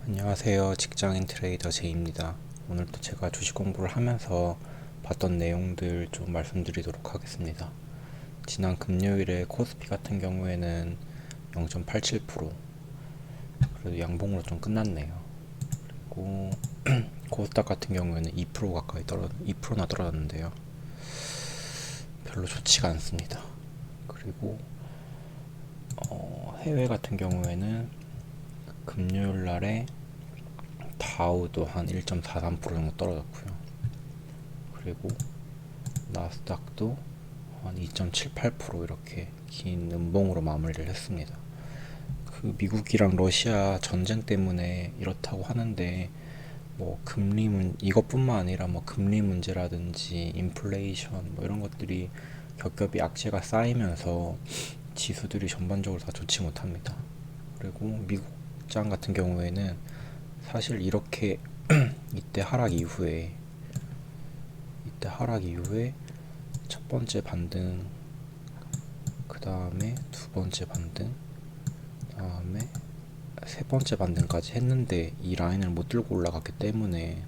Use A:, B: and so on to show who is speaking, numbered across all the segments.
A: 안녕하세요. 직장인 트레이더 제이입니다. 오늘도 제가 주식 공부를 하면서 봤던 내용들 좀 말씀드리도록 하겠습니다. 지난 금요일에 코스피 같은 경우에는 0.87%, 그래도 양봉으로 좀 끝났네요. 그리고 코스닥 같은 경우에는 2% 가까이 2%나 떨어졌는데요. 별로 좋지가 않습니다. 그리고 해외 같은 경우에는 금요일 날에 다우도 한 1.43% 정도 떨어졌고요. 그리고 나스닥도 한 2.78% 이렇게 긴 음봉으로 마무리를 했습니다. 그 미국이랑 러시아 전쟁 때문에 이렇다고 하는데 뭐 이것뿐만 아니라 뭐 금리 문제라든지 인플레이션 뭐 이런 것들이 겹겹이 악재가 쌓이면서 지수들이 전반적으로 다 좋지 못합니다. 그리고 미국장 같은 경우에는 사실 이렇게 이때 하락 이후에 첫 번째 반등, 그 다음에 두 번째 반등, 다음에 세 번째 반등까지 했는데 이 라인을 못 들고 올라갔기 때문에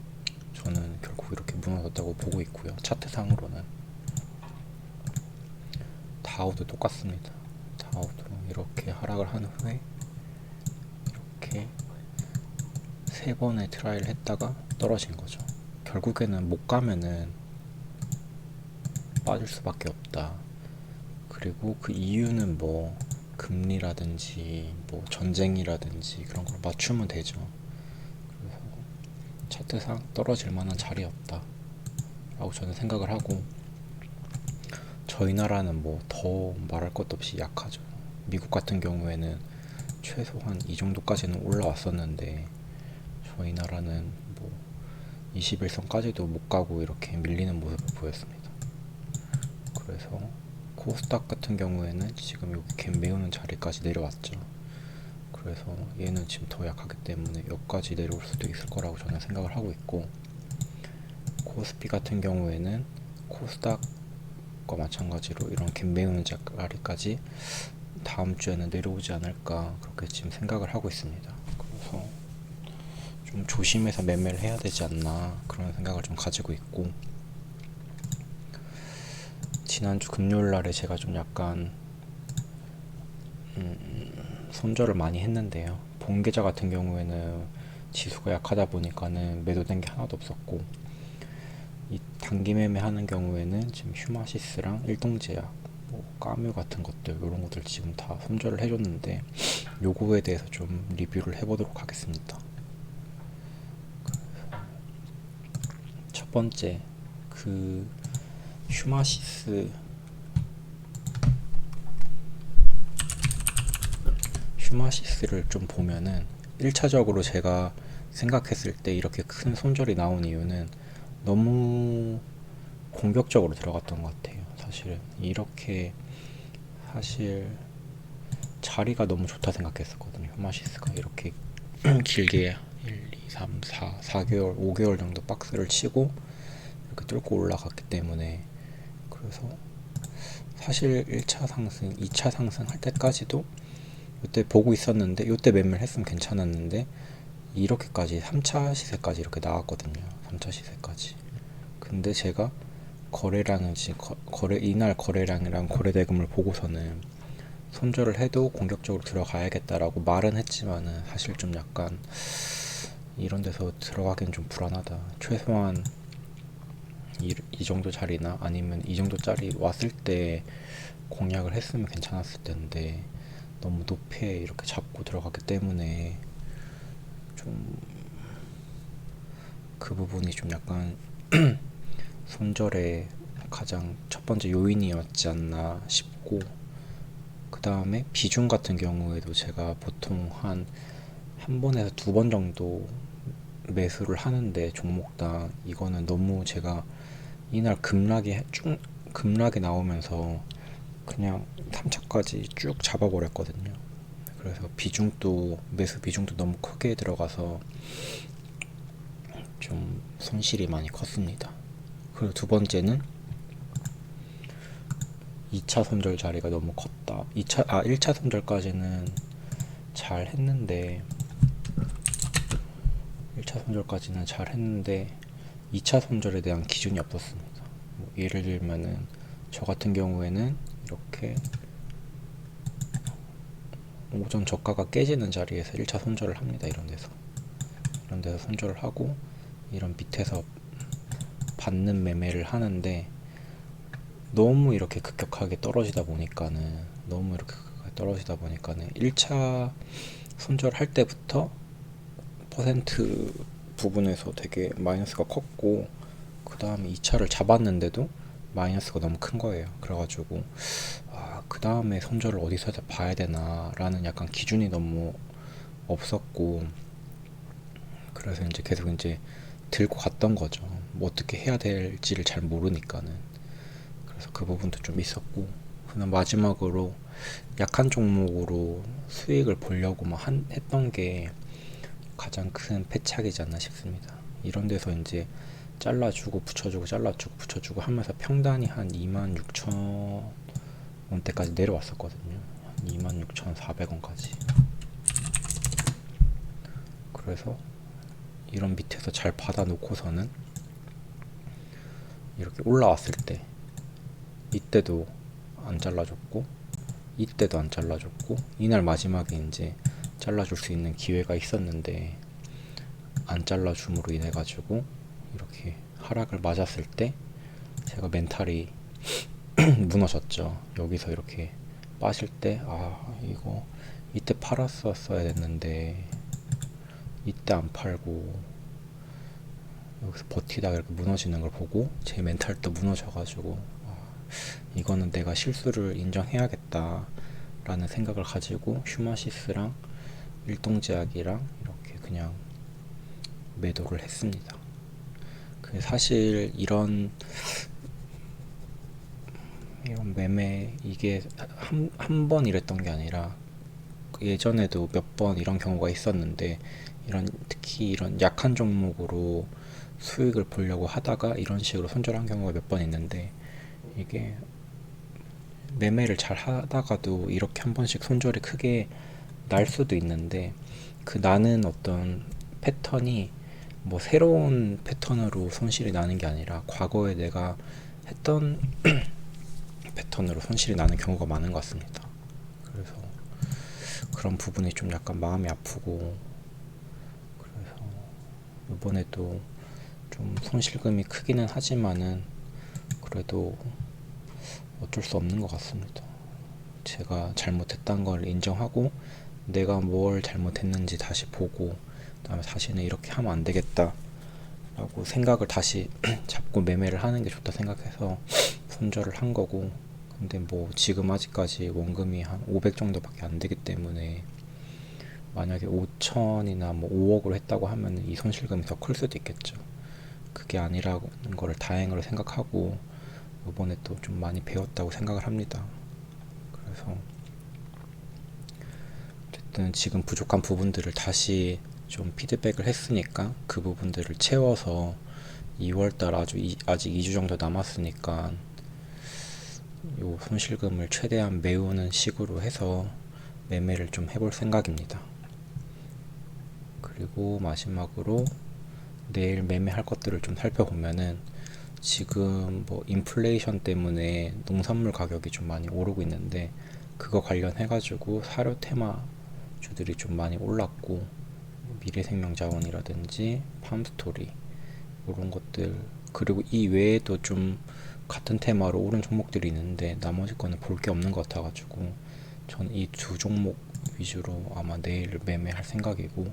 A: 저는 결국 이렇게 무너졌다고 보고 있고요. 차트상으로는 다우도 똑같습니다. 다우도 이렇게 하락을 한 후에 이렇게 세 번의 트라이를 했다가 떨어진 거죠. 결국에는 못 가면은 빠질 수밖에 없다. 그리고 그 이유는 뭐 금리라든지 뭐 전쟁이라든지 그런 걸 맞추면 되죠. 그래서 차트상 떨어질 만한 자리 없다 라고 저는 생각을 하고, 저희 나라는 뭐 더 말할 것도 없이 약하죠. 미국 같은 경우에는 최소한 이 정도까지는 올라왔었는데 저희 나라는 뭐 21선까지도 못 가고 이렇게 밀리는 모습을 보였습니다. 그래서 코스닥 같은 경우에는 지금 여기 갭 메우는 자리까지 내려왔죠. 그래서 얘는 지금 더 약하기 때문에 여기까지 내려올 수도 있을 거라고 저는 생각을 하고 있고, 코스피 같은 경우에는 코스닥과 마찬가지로 이런 갭 메우는 자리까지 다음 주에는 내려오지 않을까 그렇게 지금 생각을 하고 있습니다. 그래서 좀 조심해서 매매를 해야 되지 않나 그런 생각을 좀 가지고 있고, 지난주 금요일 날에 제가 좀 약간 손절을 많이 했는데요. 본계좌 같은 경우에는 지수가 약하다 보니까는 매도된 게 하나도 없었고, 이 단기 매매 하는 경우에는 지금 휴마시스랑 일동제약, 뭐 까뮤 같은 것들 이런 것들 지금 다 손절을 해줬는데 요거에 대해서 좀 리뷰를 해보도록 하겠습니다. 첫 번째, 그 휴마시스를 좀 보면은 1차적으로 제가 생각했을 때 이렇게 큰 손절이 나온 이유는 너무 공격적으로 들어갔던 것 같아요. 사실은 이렇게 사실 자리가 너무 좋다 생각했었거든요. 휴마시스가 이렇게 길게 1, 2, 3, 4개월, 5개월 정도 박스를 치고 이렇게 뚫고 올라갔기 때문에, 그래서 사실 1차 상승, 2차 상승 할 때까지도 이때 보고 있었는데 이때 매매를 했으면 괜찮았는데 이렇게까지 3차 시세까지 이렇게 나왔거든요. 3차 시세까지. 근데 제가 거래량을 이날 거래량이랑 거래대금을 보고서는 손절을 해도 공격적으로 들어가야겠다라고 말은 했지만은 사실 좀 약간 이런 데서 들어가기엔 좀 불안하다. 최소한 이 정도 자리나 아니면 이 정도 짜리 왔을 때 공략을 했으면 괜찮았을 텐데 너무 높게 이렇게 잡고 들어갔기 때문에 좀 그 부분이 좀 약간 손절의 가장 첫 번째 요인이었지 않나 싶고, 그 다음에 비중 같은 경우에도 제가 보통 한 번에서 두 번 정도 매수를 하는데 종목당 이거는 너무 제가 이날 급락이 나오면서 그냥 3차까지 쭉 잡아버렸거든요. 그래서 매수 비중도 너무 크게 들어가서 좀 손실이 많이 컸습니다. 그리고 두 번째는 2차 손절 자리가 너무 컸다. 1차 손절까지는 잘 했는데 1차 손절까지는 잘 했는데 2차 손절에 대한 기준이 없었습니다. 뭐 예를 들면은 저 같은 경우에는 이렇게 오전 저가가 깨지는 자리에서 1차 손절을 합니다. 이런 데서 손절을 하고 이런 밑에서 받는 매매를 하는데 너무 이렇게 급격하게 떨어지다 보니까는 1차 손절할 때부터 퍼센트 부분에서 되게 마이너스가 컸고 그 다음에 2차를 잡았는데도 마이너스가 너무 큰 거예요. 그래가지고 그 다음에 손절을 어디서 봐야 되나 라는 약간 기준이 너무 없었고 그래서 이제 계속 이제 들고 갔던 거죠. 뭐 어떻게 해야 될지를 잘 모르니까는. 그래서 그 부분도 좀 있었고 그냥 마지막으로 약한 종목으로 수익을 보려고 했던 게 가장 큰 패착이지 않나 싶습니다. 이런 데서 이제 잘라주고 붙여주고 잘라주고 붙여주고 하면서 평단이 한 26,000원대까지 내려왔었거든요. 26,400원까지. 그래서 이런 밑에서 잘 받아놓고서는 이렇게 올라왔을 때 이때도 안 잘라줬고 이때도 안 잘라줬고 이날 마지막에 이제 잘라줄 수 있는 기회가 있었는데 안 잘라줌으로 인해 가지고 이렇게 하락을 맞았을 때 제가 멘탈이 무너졌죠. 여기서 이렇게 빠질 때 이거 이때 팔았었어야 됐는데 이때 안 팔고 여기서 버티다가 이렇게 무너지는 걸 보고 제 멘탈도 무너져가지고 이거는 내가 실수를 인정해야겠다 라는 생각을 가지고 휴마시스랑 일동제약이랑 이렇게 그냥 매도를 했습니다. 사실 이런 매매 이게 한 번 이랬던 게 아니라 예전에도 몇 번 이런 경우가 있었는데 특히 이런 약한 종목으로 수익을 보려고 하다가 이런 식으로 손절한 경우가 몇 번 있는데 이게 매매를 잘 하다가도 이렇게 한 번씩 손절이 크게 날 수도 있는데 그 나는 어떤 패턴이 뭐 새로운 패턴으로 손실이 나는 게 아니라 과거에 내가 했던 패턴으로 손실이 나는 경우가 많은 것 같습니다. 그래서 그런 부분이 좀 약간 마음이 아프고 그래서 이번에도 좀 손실금이 크기는 하지만은 그래도 어쩔 수 없는 것 같습니다. 제가 잘못했다는 걸 인정하고 내가 뭘 잘못했는지 다시 보고 그다음에 다시는 이렇게 하면 안 되겠다 라고 생각을 다시 잡고 매매를 하는 게 좋다 생각해서 손절을 한 거고 근데 뭐 지금 아직까지 원금이 한 500 정도밖에 안 되기 때문에 만약에 5천이나 뭐 5억으로 했다고 하면 이 손실금이 더 클 수도 있겠죠. 그게 아니라는 거를 다행으로 생각하고 이번에 또 좀 많이 배웠다고 생각을 합니다. 그래서 어쨌든 지금 부족한 부분들을 다시 좀 피드백을 했으니까 그 부분들을 채워서 2월달 아직 2주 정도 남았으니까 요 손실금을 최대한 메우는 식으로 해서 매매를 좀 해볼 생각입니다. 그리고 마지막으로 내일 매매할 것들을 좀 살펴보면은 지금 뭐 인플레이션 때문에 농산물 가격이 좀 많이 오르고 있는데 그거 관련해 가지고 사료 테마주들이 좀 많이 올랐고 미래생명자원이라든지 팜스토리 이런 것들 그리고 이 외에도 좀 같은 테마로 오른 종목들이 있는데 나머지 거는 볼 게 없는 것 같아가지고 전 이 두 종목 위주로 아마 내일 매매할 생각이고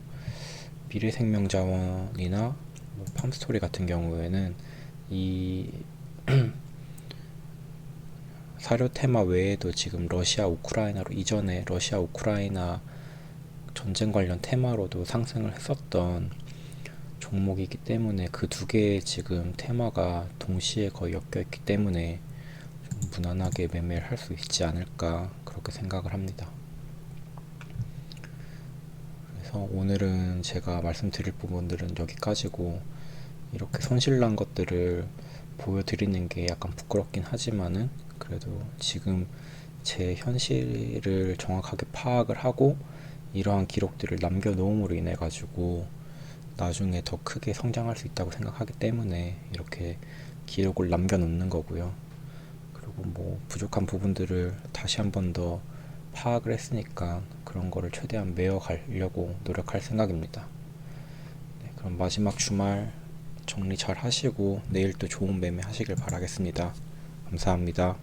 A: 미래생명자원이나 뭐 팜스토리 같은 경우에는 이 사료 테마 외에도 지금 러시아 우크라이나로 이전에 러시아 우크라이나 전쟁 관련 테마로도 상승을 했었던 종목이기 때문에 그 두 개의 지금 테마가 동시에 거의 엮여 있기 때문에 좀 무난하게 매매를 할 수 있지 않을까 그렇게 생각을 합니다. 그래서 오늘은 제가 말씀드릴 부분들은 여기까지고 이렇게 손실난 것들을 보여드리는 게 약간 부끄럽긴 하지만은 그래도 지금 제 현실을 정확하게 파악을 하고 이러한 기록들을 남겨놓음으로 인해 가지고 나중에 더 크게 성장할 수 있다고 생각하기 때문에 이렇게 기록을 남겨놓는 거고요. 그리고 뭐 부족한 부분들을 다시 한 번 더 파악을 했으니까 그런 거를 최대한 메워가려고 노력할 생각입니다. 네, 그럼 마지막 주말 정리 잘 하시고 내일 또 좋은 매매 하시길 바라겠습니다. 감사합니다.